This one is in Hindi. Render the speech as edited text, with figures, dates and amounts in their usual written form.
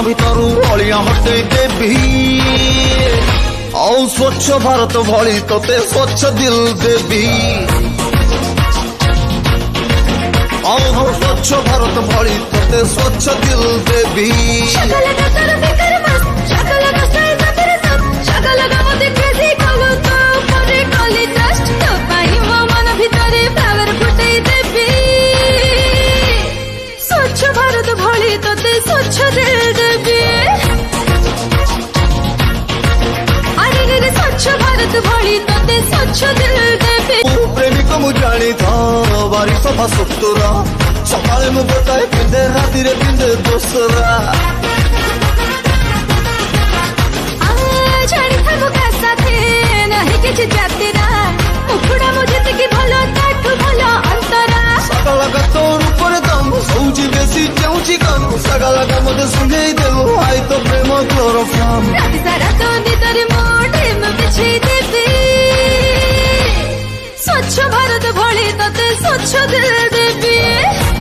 भितर अलिया हटे देवी आओ स्वच्छ भारत भली तोते स्वच्छ दिल देवी आओ स्वच्छ भारत भली तोते स्वच्छ दिल देवी स्वच्छ भारत भली तोते स्वच्छ दिल देवी अरे स्वच्छ भारत भली तोते स्वच्छ दिल देवी प्रेमिक मु जानी था बारी सफा सुतरा सकाळे मु बताए पिंदे राती रे पिंदे दोसरा जानी था मु का साथे नहीं किछ जातिरा उखुड़ा मु जति भलो ताठु भलो अंतरा सकाळ का तोर ऊपर दम सौजी बेसी जाउची कम सकाळ का मते सुनेई देबो आई तो प्रेम क्लोरोफॉर्म राति सारा तो निदर मोटे में बिछे देबी स्वच्छ भारत भली तोते स्वच्छ दिल देवी।